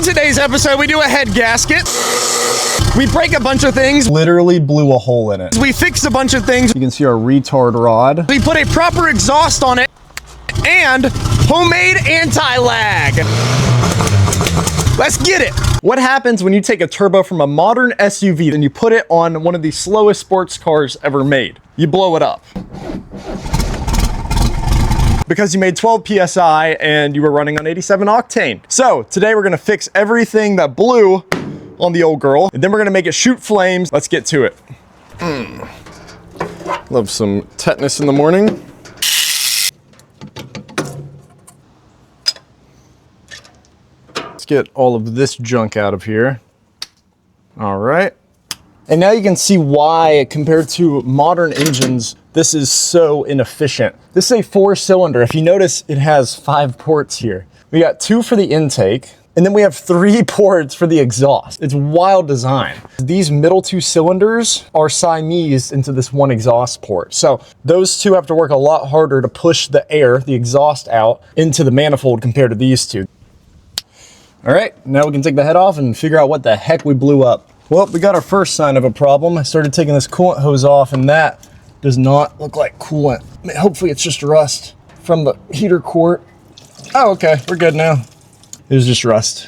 In today's episode, we do a head gasket. We break a bunch of things. Literally blew a hole in it. We fix a bunch of things. You can see our retard rod. We put a proper exhaust on it and homemade anti-lag. Let's get it. What happens when you take a turbo from a modern SUV and you put it on one of the slowest sports cars ever made? You blow it up. Because you made 12 PSI and you were running on 87 octane. So today we're gonna fix everything that blew on the old girl, and then we're gonna make it shoot flames. Let's get to it. Love some tetanus in the morning. Let's get all of this junk out of here. All right. And now you can see why, compared to modern engines, this is so inefficient. This is a 4-cylinder. If you notice, it has 5 ports here. We got 2 for the intake, and then we have 3 ports for the exhaust. It's wild design. These middle 2 cylinders are Siamese into this one exhaust port. So those 2 have to work a lot harder to push the air, the exhaust out into the manifold compared to these 2. All right, now we can take the head off and figure out what the heck we blew up. Well, we got our first sign of a problem. I started taking this coolant hose off, and that does not look like coolant. I mean, hopefully it's just rust from the heater quart. Oh, okay, we're good now. It was just rust.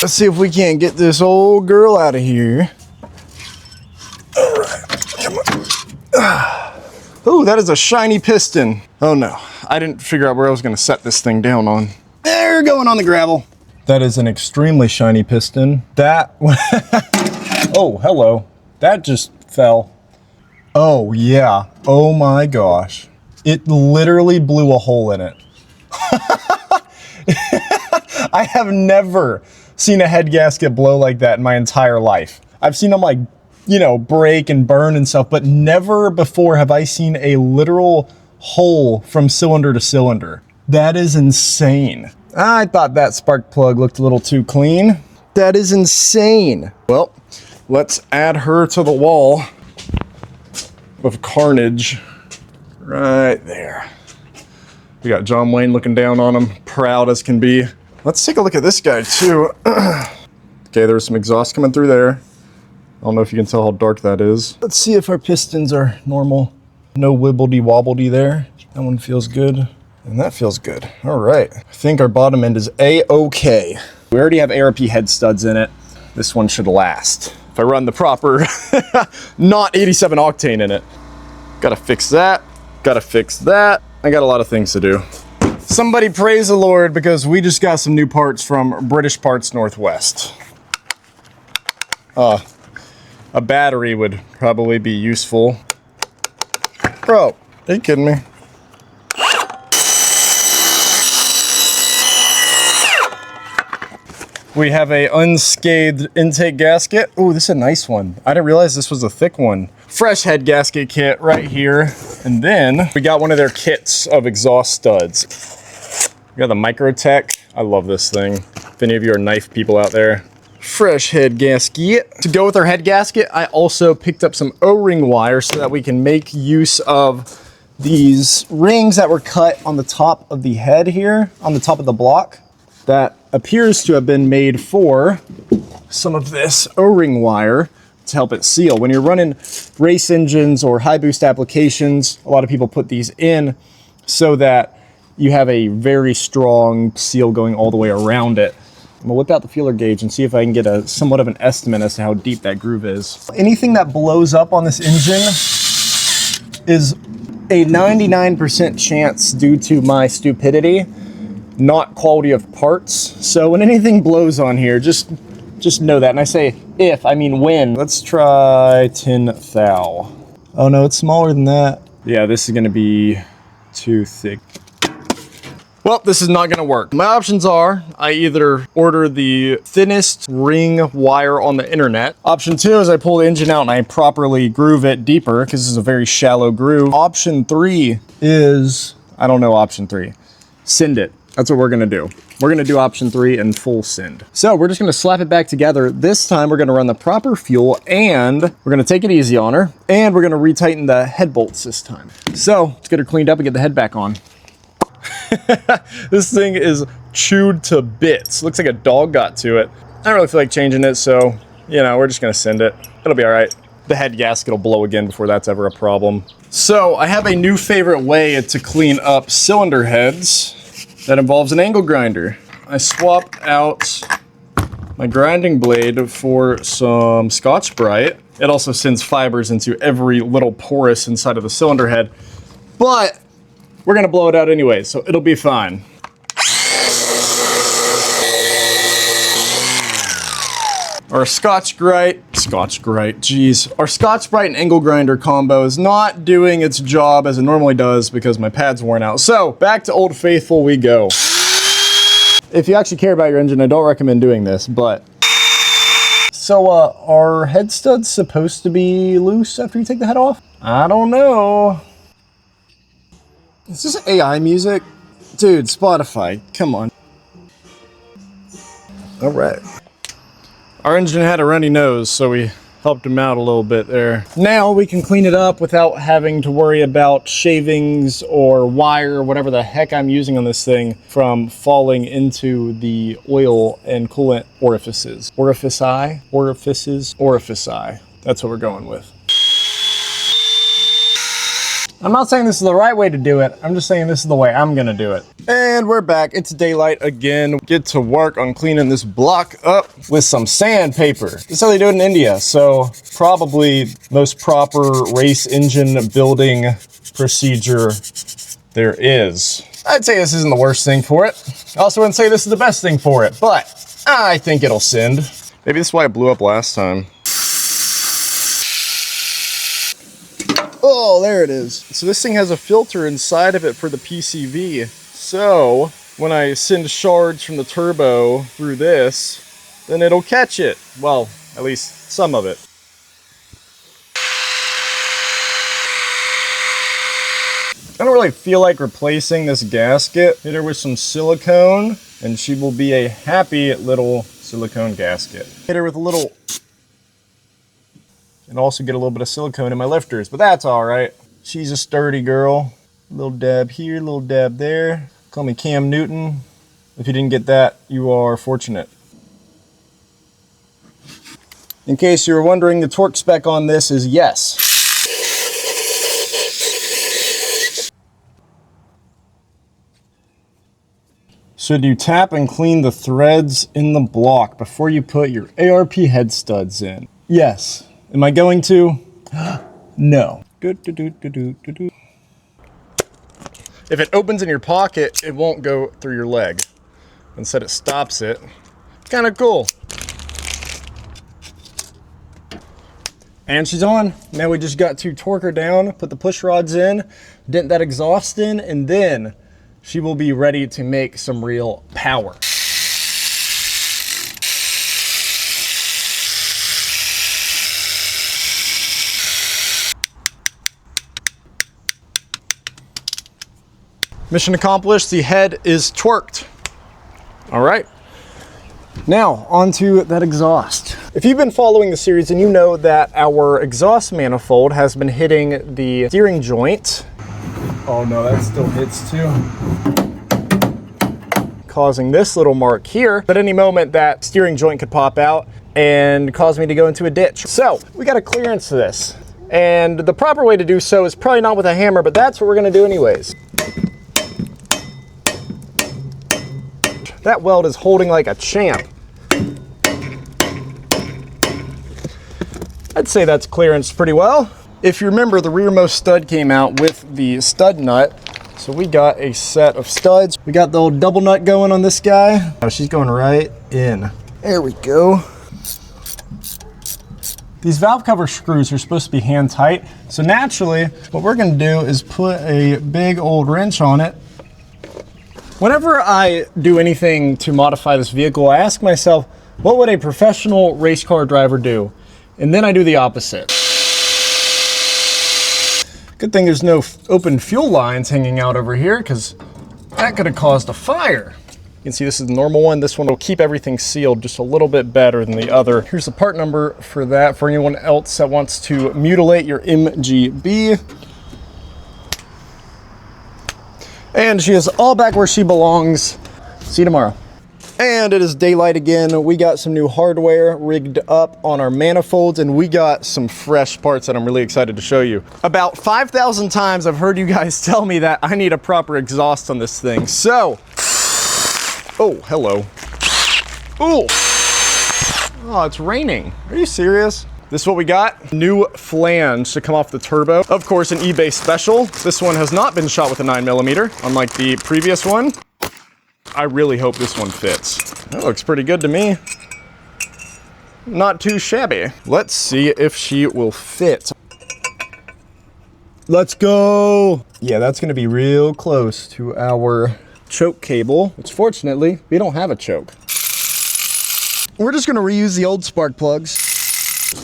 Let's see if we can't get this old girl out of here. All right, come on. Oh, that is a shiny piston. Oh no, I didn't figure out where I was gonna set this thing down on. There, going on the gravel. That is an extremely shiny piston. That, oh, hello. That just fell. Oh yeah, oh my gosh. It literally blew a hole in it. I have never seen a head gasket blow like that in my entire life. I've seen them, like, you know, break and burn and stuff, but never before have I seen a literal hole from cylinder to cylinder. That is insane. I thought that spark plug looked a little too clean. That is insane. Well, let's add her to the wall of Carnage. Right there. We got John Wayne looking down on him, proud as can be. Let's take a look at this guy too. Okay, there's some exhaust coming through there. I don't know if you can tell how dark that is. Let's see if our pistons are normal. No wibbledy wobbledy there. That one feels good. And that feels good. All right. I think our bottom end is A-okay. We already have ARP head studs in it. This one should last. If I run the proper, not 87 octane in it. Gotta fix that. Gotta fix that. I got a lot of things to do. Somebody praise the Lord, because we just got some new parts from British Parts Northwest. A battery would probably be useful. Bro, are you kidding me? We have a unscathed intake gasket. Oh, this is a nice one. I didn't realize this was a thick one. Fresh head gasket kit right here. And then we got one of their kits of exhaust studs. We got the Microtech. I love this thing. If any of you are knife people out there. Fresh head gasket. To go with our head gasket, I also picked up some O-ring wire so that we can make use of these rings that were cut on the top of the head here, on the top of the block. That appears to have been made for some of this O-ring wire to help it seal. When you're running race engines or high boost applications, a lot of people put these in so that you have a very strong seal going all the way around it. I'm gonna whip out the feeler gauge and see if I can get a somewhat of an estimate as to how deep that groove is. Anything that blows up on this engine is a 99% chance due to my stupidity, not quality of parts. So when anything blows on here, just know that. And I say if, I mean when. Let's try 10 thou. Oh no, it's smaller than that. Yeah, this is gonna be too thick. Well, this is not gonna work. My options are, I either order the thinnest ring wire on the internet. Option 2 is I pull the engine out and I properly groove it deeper, because this is a very shallow groove. Option 3 is, I don't know option 3. Send it. That's what we're gonna do. We're gonna do option 3 and full send. So we're just gonna slap it back together. This time we're gonna run the proper fuel, and we're gonna take it easy on her, and we're gonna retighten the head bolts this time. So let's get her cleaned up and get the head back on. This thing is chewed to bits. Looks like a dog got to it. I don't really feel like changing it, so, you know, we're just gonna send it. It'll be all right. The head gasket will blow again before that's ever a problem. So I have a new favorite way to clean up cylinder heads that involves an angle grinder. I swapped out my grinding blade for some Scotch-Brite. It also sends fibers into every little porous inside of the cylinder head, but we're gonna blow it out anyway, so it'll be fine. Our Scotch-Brite, geez. Our Scotch-Brite and angle grinder combo is not doing its job as it normally does because my pad's worn out. So back to Old Faithful we go. If you actually care about your engine, I don't recommend doing this, but. So are head studs supposed to be loose after you take the head off? I don't know. Is this AI music? Dude, Spotify, come on. All right. Our engine had a runny nose, so we helped him out a little bit there. Now we can clean it up without having to worry about shavings or wire or whatever the heck I'm using on this thing from falling into the oil and coolant orifices. Orifici. That's what we're going with. I'm not saying this is the right way to do it. I'm just saying this is the way I'm gonna do it. And we're back. It's daylight again. Get to work on cleaning this block up with some sandpaper. This is how they do it in India. So probably most proper race engine building procedure there is. I'd say this isn't the worst thing for it. I also wouldn't say this is the best thing for it, but I think it'll send. Maybe this is why it blew up last time. Oh, there it is. So this thing has a filter inside of it for the PCV. So when I send shards from the turbo through this, then it'll catch it. Well, at least some of it. I don't really feel like replacing this gasket. Hit her with some silicone and she will be a happy little silicone gasket. Hit her with a little, and also get a little bit of silicone in my lifters, but that's all right. She's a sturdy girl. A little dab here, a little dab there. Call me Cam Newton. If you didn't get that, you are fortunate. In case you were wondering, the torque spec on this is yes. Should you tap and clean the threads in the block before you put your ARP head studs in? Yes. Am I going to? No. If it opens in your pocket, it won't go through your leg. Instead, it stops it. Kind of cool. And she's on. Now we just got to torque her down, put the push rods in, dent that exhaust in, and then she will be ready to make some real power. Mission accomplished, the head is torqued. All right, now onto that exhaust. If you've been following the series, then you know that our exhaust manifold has been hitting the steering joint. Oh no, that still hits too. Causing this little mark here. But any moment that steering joint could pop out and cause me to go into a ditch. So we got a clearance to this. And the proper way to do so is probably not with a hammer, but that's what we're gonna do anyways. That weld is holding like a champ. I'd say that's clearanced pretty well. If you remember, the rearmost stud came out with the stud nut. So we got a set of studs. We got the old double nut going on this guy. Oh, she's going right in. There we go. These valve cover screws are supposed to be hand tight. So naturally, what we're gonna do is put a big old wrench on it. Whenever I do anything to modify this vehicle, I ask myself, what would a professional race car driver do? And then I do the opposite. Good thing there's no open fuel lines hanging out over here, because that could have caused a fire. You can see this is the normal one. This one will keep everything sealed just a little bit better than the other. Here's the part number for that for anyone else that wants to mutilate your MGB. And she is all back where she belongs. See you tomorrow. And it is daylight again. We got some new hardware rigged up on our manifolds, and we got some fresh parts that I'm really excited to show you. About 5,000 times I've heard you guys tell me that I need a proper exhaust on this thing. So, oh, hello. Ooh. Oh, it's raining. Are you serious? This is what we got. New flange to come off the turbo. Of course, an eBay special. This one has not been shot with a 9mm, unlike the previous one. I really hope this one fits. That looks pretty good to me. Not too shabby. Let's see if she will fit. Let's go. Yeah, that's gonna be real close to our choke cable, which fortunately, we don't have a choke. We're just gonna reuse the old spark plugs.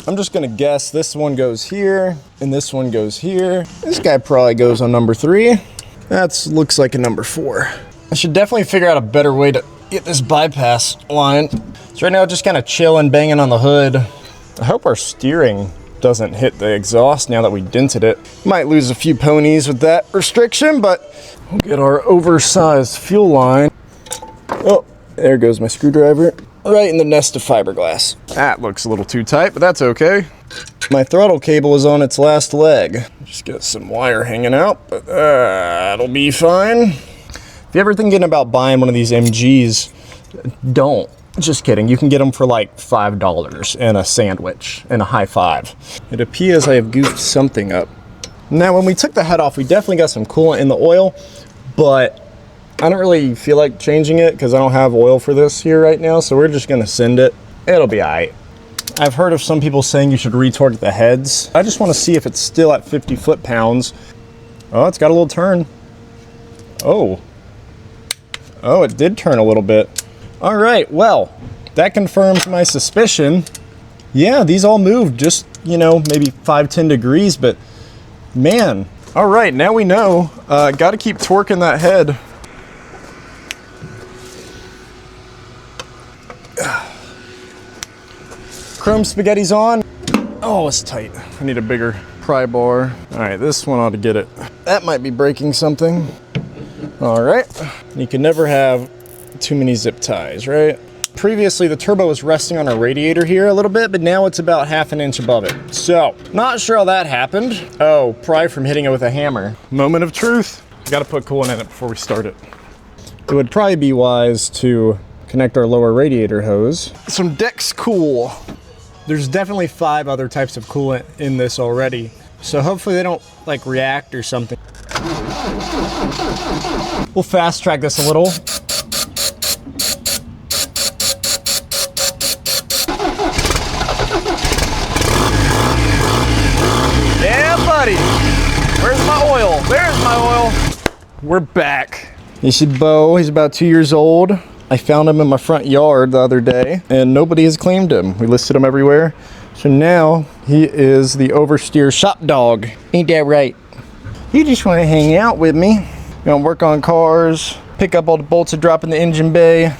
I'm just gonna guess this one goes here, and this one goes here. This guy probably goes on number 3. That looks like a number 4. I should definitely figure out a better way to get this bypass line. So right now, just kind of chilling, banging on the hood. I hope our steering doesn't hit the exhaust now that we dented it. Might lose a few ponies with that restriction, but we'll get our oversized fuel line. Oh, there goes my screwdriver. Right in the nest of fiberglass. That looks a little too tight, but that's okay. My throttle cable is on its last leg. Just got some wire hanging out, but that'll be fine. If you're ever thinking about buying one of these MGs, don't. Just kidding. You can get them for like $5 and a sandwich and a high five. It appears I have goofed something up. Now, when we took the head off, we definitely got some coolant in the oil, but I don't really feel like changing it because I don't have oil for this here right now, so we're just gonna send it. It'll be all right. I've heard of some people saying you should retorque the heads. I just want to see if it's still at 50 foot-pounds. Oh, it's got a little turn. Oh. Oh, it did turn a little bit. All right, well, that confirms my suspicion. Yeah, these all moved just, you know, maybe 5-10 degrees, but man. All right, now we know. Got to keep torquing that head. Chrome spaghetti's on. Oh, it's tight. I need a bigger pry bar. All right, this one ought to get it. That might be breaking something. All right, you can never have too many zip ties, right? Previously, the turbo was resting on our radiator here a little bit, but now it's about ½ an inch above it. So, not sure how that happened. Oh, probably from hitting it with a hammer. Moment of truth. Got to put coolant in it before we start it. It would probably be wise to connect our lower radiator hose. Some Dex Cool. There's definitely 5 other types of coolant in this already, so hopefully they don't like react or something. We'll fast track this a little. Yeah, buddy. Where's my oil? There's my oil. We're back. You see Bo, he's about 2 years old. I found him in my front yard the other day, and nobody has claimed him. We listed him everywhere. So now he is the oversteer shop dog. Ain't that right? You just want to hang out with me. You want to work on cars, pick up all the bolts that drop in the engine bay.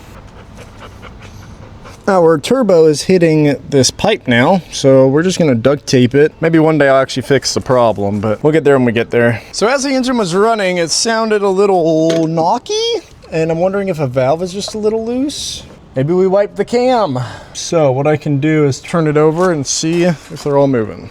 Our turbo is hitting this pipe now, so we're just gonna duct tape it. Maybe one day I'll actually fix the problem, but we'll get there when we get there. So as the engine was running, it sounded a little knocky, and I'm wondering if a valve is just a little loose. Maybe we wiped the cam. So what I can do is turn it over and see if they're all moving.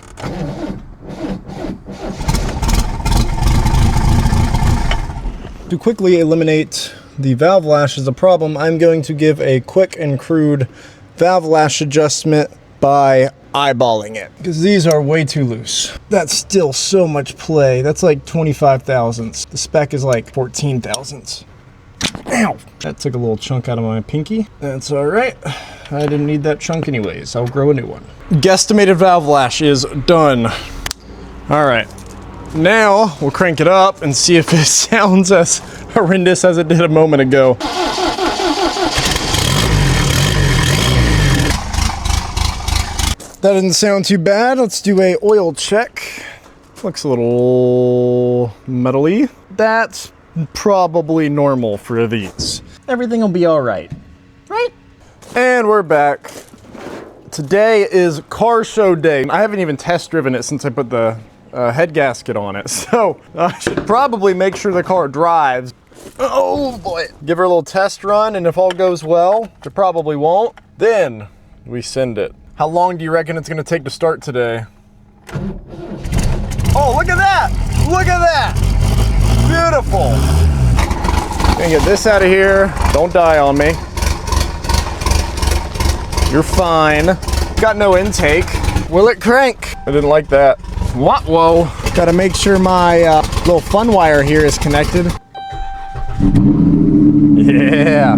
To quickly eliminate the valve lash as a problem, I'm going to give a quick and crude valve lash adjustment by eyeballing it, because these are way too loose. That's still so much play. That's like 25 thousandths. The spec is like 14 thousandths. Ow! That took a little chunk out of my pinky. That's all right. I didn't need that chunk anyways. I'll grow a new one. Guesstimated valve lash is done. All right. Now we'll crank it up and see if it sounds as horrendous as it did a moment ago. That didn't sound too bad. Let's do a oil check. Looks a little metally. That's probably normal for these. Everything will be all right, right? And we're back. Today is car show day. I haven't even test driven it since I put the head gasket on it, so I should probably make sure the car drives. Oh boy. Give her a little test run, and if all goes well, it probably won't, then we send it. How long do you reckon it's gonna take to start today? Oh, look at that! Look at that! Beautiful. Gonna get this out of here. Don't die on me. You're fine. Got no intake. Will it crank? I didn't like that. What? Whoa. Gotta make sure my little fun wire here is connected. Yeah.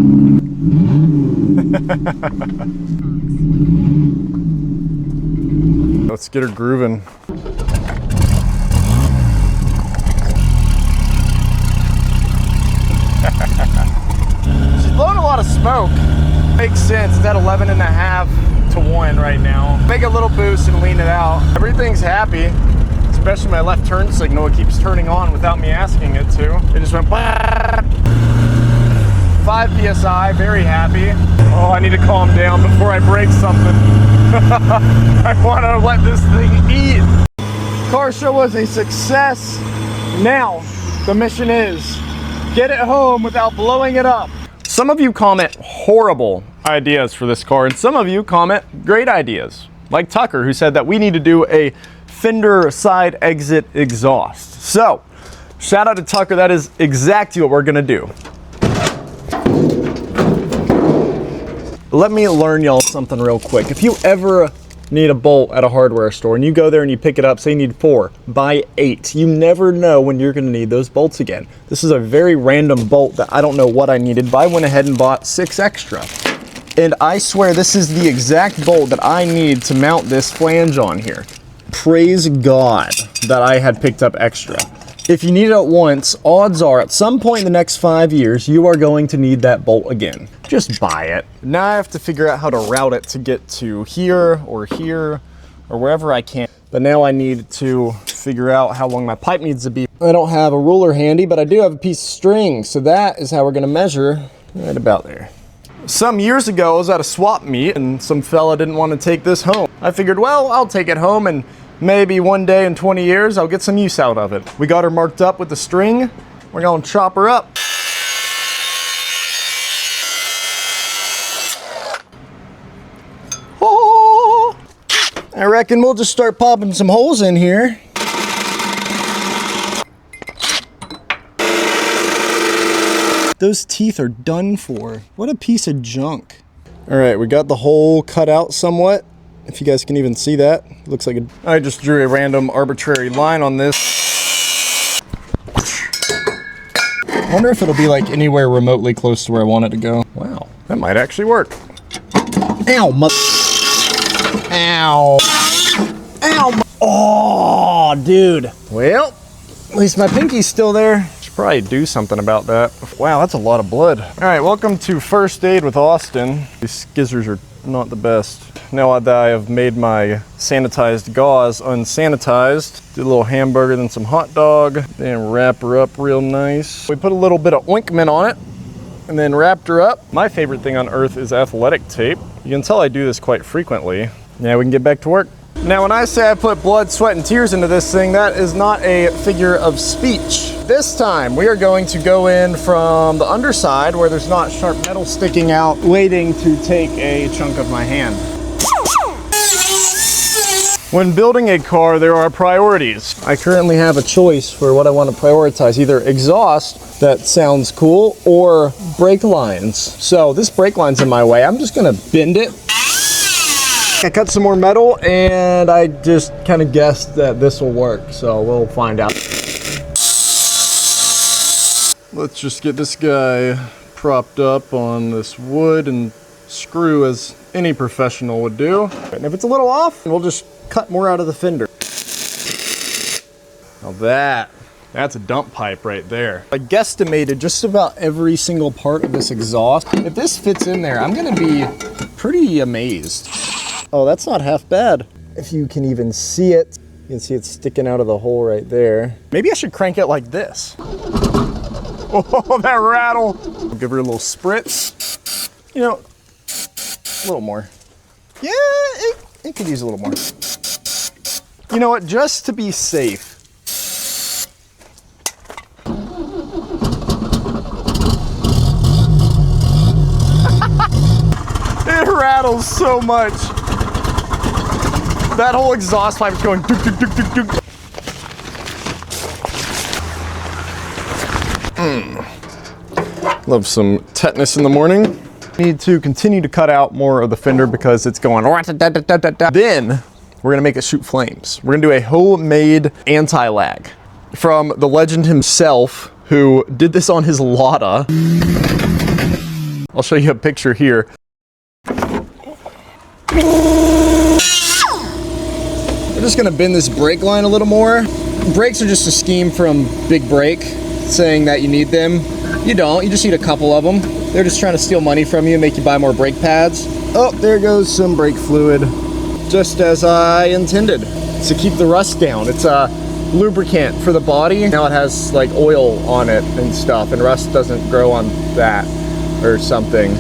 Let's get her grooving. She's blowing a lot of smoke. Makes sense. It's at 11.5 to 1 right now. Make a little boost and lean it out. Everything's happy, especially my left turn signal. It keeps turning on without me asking it to. It just went 5 PSI, very happy. Oh, I need to calm down before I break something. I want to let this thing eat. Car show was a success. Now, the mission is get it home without blowing it up. Some of you comment horrible ideas for this car, and some of you comment great ideas. Like Tucker, who said that we need to do a fender side exit exhaust. So, shout out to Tucker, that is exactly what we're gonna do. Let me learn y'all something real quick. If you ever need a bolt at a hardware store and you go there and you pick it up, say you need 4, buy 8. You never know when you're gonna need those bolts again. This is a very random bolt that I don't know what I needed, but I went ahead and bought 6 extra. And I swear this is the exact bolt that I need to mount this flange on here. Praise God that I had picked up extra. If you need it at once, odds are at some point in the next 5 years, you are going to need that bolt again. Just buy it. Now I have to figure out how to route it to get to here or wherever I can. But now I need to figure out how long my pipe needs to be. I don't have a ruler handy, but I do have a piece of string. So that is how we're gonna measure right about there. Some years ago, I was at a swap meet and some fella didn't want to take this home. I figured, well, I'll take it home and maybe one day in 20 years, I'll get some use out of it. We got her marked up with the string. We're gonna chop her up. Oh, I reckon we'll just start popping some holes in here. Those teeth are done for. What a piece of junk. All right, we got the hole cut out somewhat. If you guys can even see that, looks like I just drew a random arbitrary line on this. I wonder if it'll be like anywhere remotely close to where I want it to go. Wow, that might actually work. Ow, ow. Ow, oh, dude. Well, at least my pinky's still there. Should probably do something about that. Wow, that's a lot of blood. All right, welcome to First Aid with Austin. These skizzers are not the best. Now that I have made my sanitized gauze unsanitized, did a little hamburger, then some hot dog, then wrap her up real nice. We put a little bit of ointment on it and then wrapped her up. My favorite thing on earth is athletic tape. You can tell I do this quite frequently. Now we can get back to work. Now when I say I put blood, sweat, and tears into this thing, that is not a figure of speech. This time we are going to go in from the underside where there's not sharp metal sticking out, waiting to take a chunk of my hand. When building a car, there are priorities. I currently have a choice for what I want to prioritize, either exhaust, that sounds cool, or brake lines. So this brake line's in my way. I'm just gonna bend it. I cut some more metal and I just kind of guessed that this will work, so we'll find out. Let's just get this guy propped up on this wood and screw as any professional would do. And if it's a little off, we'll just cut more out of the fender. Now that's a dump pipe right there. I guesstimated just about every single part of this exhaust. If this fits in there, I'm gonna be pretty amazed. Oh, that's not half bad. If you can even see it, you can see it sticking out of the hole right there. Maybe I should crank it like this. Oh, that rattle. Give her a little spritz. You know, a little more. Yeah, it could use a little more. You know what, just to be safe. rattles so much. That whole exhaust pipe is going duk, duk, duk, duk, duk. Love some tetanus in the morning. Need to continue to cut out more of the fender because it's going. Then we're gonna make it shoot flames. We're gonna do a homemade anti-lag from the legend himself who did this on his Lada. I'll show you a picture here. We're just gonna bend this brake line a little more. Brakes are just a scheme from Big Brake saying that you need them. You don't, you just need a couple of them. They're just trying to steal money from you and make you buy more brake pads. Oh, there goes some brake fluid. Just as I intended, to keep the rust down. It's a lubricant for the body. Now it has like oil on it and stuff, and rust doesn't grow on that or something.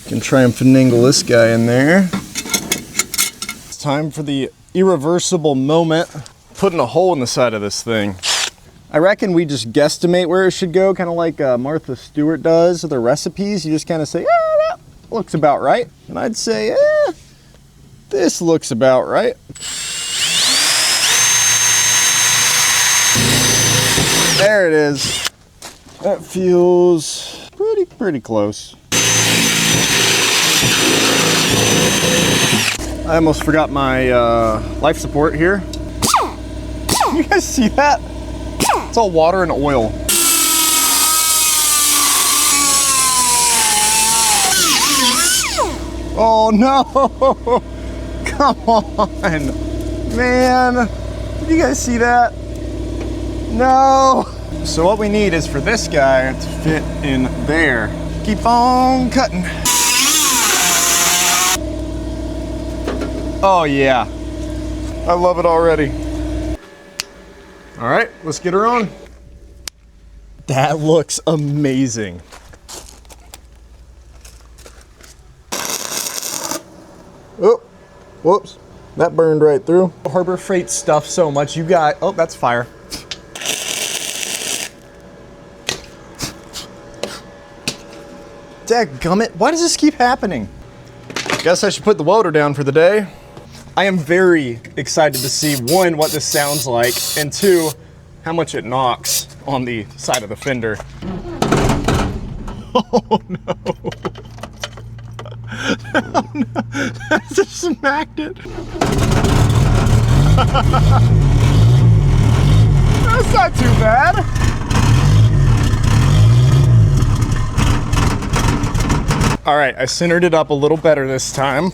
Can try and finagle this guy in there. It's time for the irreversible moment. Putting a hole in the side of this thing. I reckon we just guesstimate where it should go, kind of like Martha Stewart does with her recipes. You just kind of say, that looks about right. And I'd say, this looks about right. There it is. That feels pretty close. I almost forgot my life support here. You guys see that? It's all water and oil. Oh no! Come on! Man! Did you guys see that? No! So what we need is for this guy to fit in there. Keep on cutting. Oh yeah. I love it already. All right, let's get her on. That looks amazing. Oh, whoops. That burned right through. Harbor Freight stuff so much. You got, oh, that's fire. Dadgummit, why does this keep happening? Guess I should put the welder down for the day. I am very excited to see, one, what this sounds like, and two, how much it knocks on the side of the fender. Oh no. Oh no. That just smacked it. That's not too bad. All right, I centered it up a little better this time.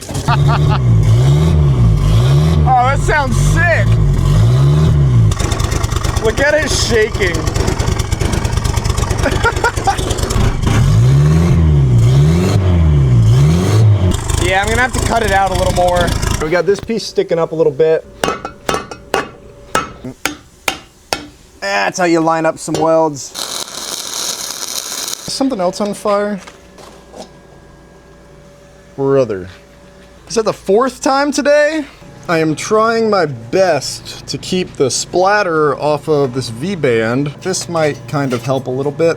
Oh, that sounds sick. Look at it shaking. Yeah, I'm gonna have to cut it out a little more. We got this piece sticking up a little bit. That's how you line up some welds. Something else on fire? Brother. Is that the fourth time today? I am trying my best to keep the splatter off of this V-band. This might kind of help a little bit.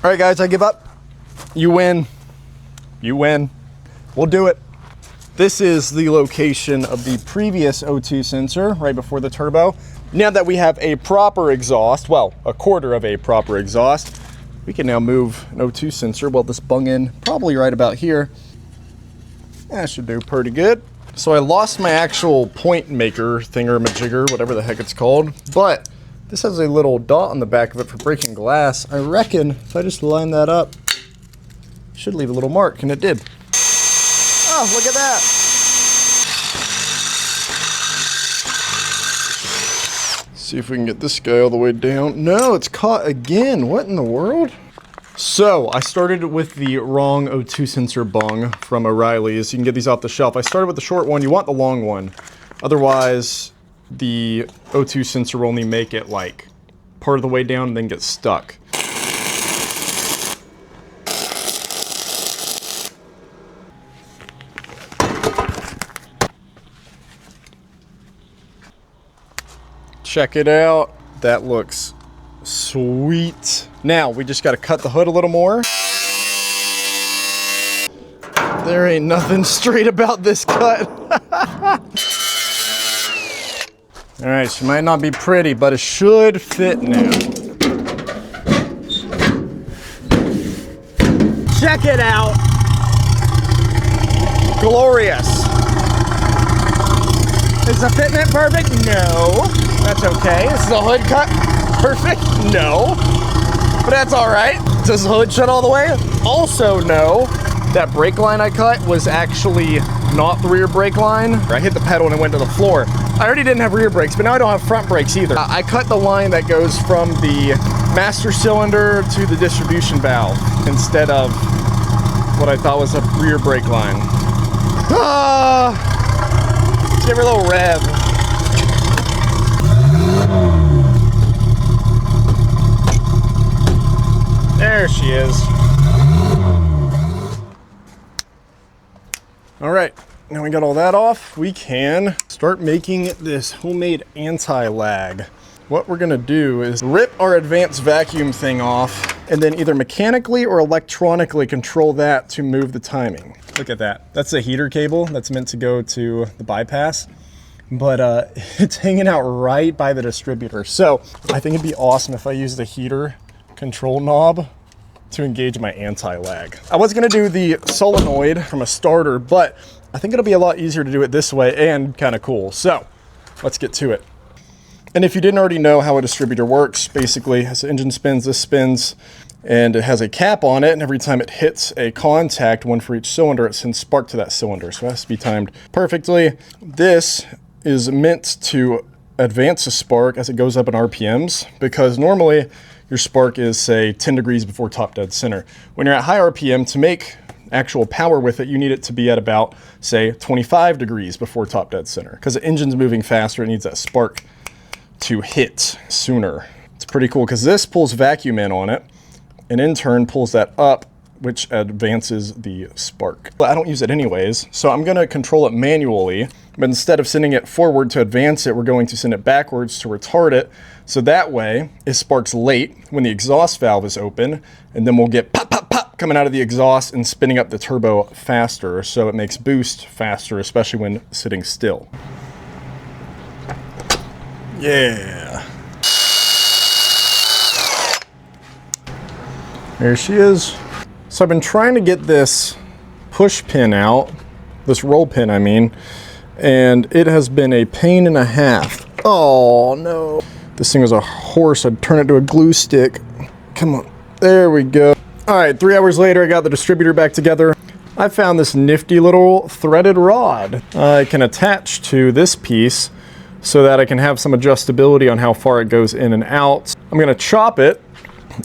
All right, guys, I give up. You win. You win. We'll do it. This is the location of the previous O2 sensor right before the turbo. Now that we have a proper exhaust, well, a quarter of a proper exhaust, we can now move an O2 sensor, well, this bung in probably right about here. That should do pretty good. So I lost my actual point maker thingamajigger, whatever the heck it's called, but this has a little dot on the back of it for breaking glass. I reckon if I just line that up, it should leave a little mark, and it did. Oh, look at that. See if we can get this guy all the way down. No, it's caught again. What in the world? So I started with the wrong O2 sensor bung from O'Reilly's. You can get these off the shelf. I started with the short one. You want the long one. Otherwise, the O2 sensor will only make it like part of the way down and then get stuck. Check it out. That looks sweet. Now we just got to cut the hood a little more. There ain't nothing straight about this cut. All right, she might not be pretty, but it should fit now. Check it out. Glorious. Is the fitment perfect? No. That's okay. Is the hood cut perfect? No. But that's all right. Does the hood shut all the way? Also no. That brake line I cut was actually not the rear brake line. I hit the pedal and it went to the floor. I already didn't have rear brakes, but now I don't have front brakes either. I cut the line that goes from the master cylinder to the distribution valve instead of what I thought was a rear brake line. Let's give her a little rev. There she is. All right, now we got all that off, we can start making this homemade anti-lag. What we're gonna do is rip our advanced vacuum thing off and then either mechanically or electronically control that to move the timing. Look at that. That's a heater cable that's meant to go to the bypass, but it's hanging out right by the distributor. So I think it'd be awesome if I use the heater control knob to engage my anti-lag. I was gonna do the solenoid from a starter, but I think it'll be a lot easier to do it this way and kind of cool. So let's get to it. And if you didn't already know how a distributor works, basically as the engine spins, this spins, and it has a cap on it, and every time it hits a contact, one for each cylinder, it sends spark to that cylinder. So it has to be timed perfectly. This is meant to advance the spark as it goes up in RPMs, because normally your spark is, say, 10 degrees before top dead center. When you're at high RPM, to make actual power with it, you need it to be at about, say, 25 degrees before top dead center. Because the engine's moving faster, it needs that spark to hit sooner. It's pretty cool because this pulls vacuum in on it, and in turn pulls that up, which advances the spark. But I don't use it anyways, so I'm gonna control it manually, but instead of sending it forward to advance it, we're going to send it backwards to retard it, so that way it sparks late when the exhaust valve is open, and then we'll get pop, pop, pop coming out of the exhaust and spinning up the turbo faster, so it makes boost faster, especially when sitting still. Yeah. There she is. So I've been trying to get this push pin out, this roll pin I mean, and it has been a pain and a half. Oh no. This thing was a horse, I'd turn it to a glue stick. Come on, there we go. All right, 3 hours later, I got the distributor back together. I found this nifty little threaded rod I can attach to this piece so that I can have some adjustability on how far it goes in and out. I'm gonna chop it,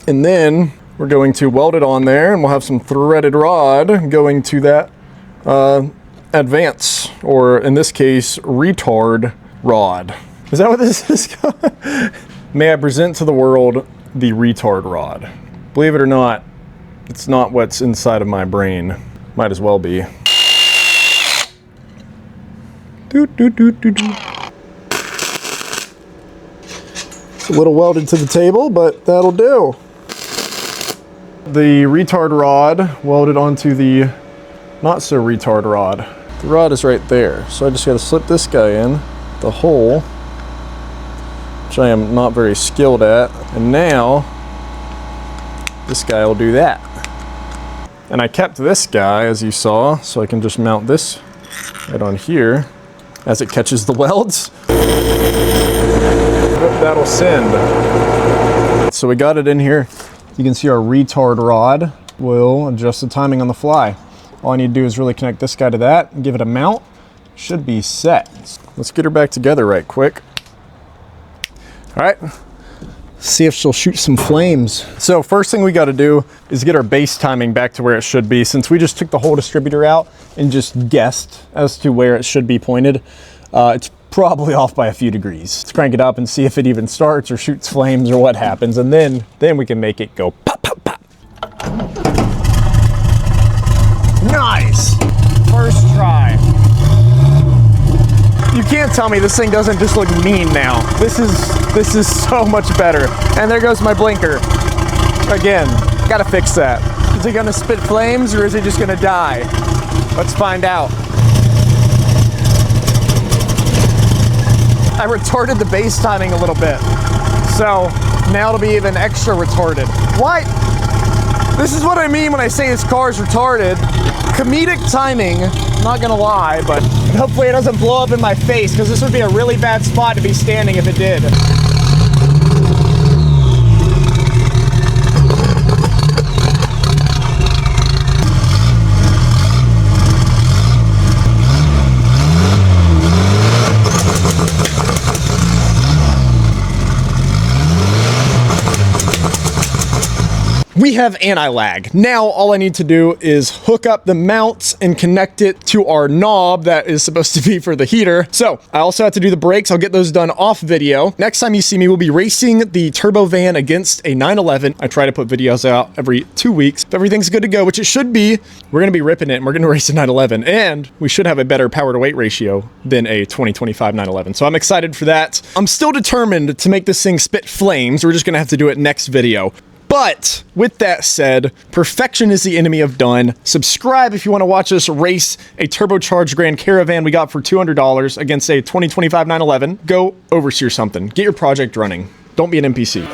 and then we're going to weld it on there, and we'll have some threaded rod going to that advance, or in this case, retard rod. Is that what this is called? May I present to the world the retard rod. Believe it or not, it's not what's inside of my brain. Might as well be. Doot, doot, doot, doot, doot. It's a little welded to the table, but that'll do. The retard rod welded onto the not so retard rod. The rod is right there, so I just gotta slip this guy in the hole, which I am not very skilled at, and now this guy will do that. And I kept this guy, as you saw, so I can just mount this right on here as it catches the welds. That'll send. So we got it in here. You can see our retard rod will adjust the timing on the fly. All I need to do is really connect this guy to that and give it a mount. Should be set. Let's get her back together right quick. All right, see if she'll shoot some flames. So first thing we got to do is get our base timing back to where it should be. Since we just took the whole distributor out and just guessed as to where it should be pointed, it's probably off by a few degrees. Let's crank it up and see if it even starts or shoots flames or what happens, and then we can make it go pop, pop, pop. Nice! First try. You can't tell me this thing doesn't just look mean now. This is so much better. And there goes my blinker. Again, gotta fix that. Is it gonna spit flames or is it just gonna die? Let's find out. I retarded the base timing a little bit. So now it'll be even extra retarded. What? This is what I mean when I say this car is retarded. Comedic timing, not gonna lie, but hopefully it doesn't blow up in my face because this would be a really bad spot to be standing if it did. We have anti-lag. Now all I need to do is hook up the mounts and connect it to our knob that is supposed to be for the heater. So I also have to do the brakes. I'll get those done off video. Next time you see me, we'll be racing the turbo van against a 911. I try to put videos out every 2 weeks. If everything's good to go, which it should be, we're gonna be ripping it and we're gonna race a 911. And we should have a better power to weight ratio than a 2025 911. So I'm excited for that. I'm still determined to make this thing spit flames. We're just gonna have to do it next video. But with that said, perfection is the enemy of done. Subscribe if you want to watch us race a turbocharged Grand Caravan we got for $200 against a 2025 911. Go overseer something. Get your project running. Don't be an NPC.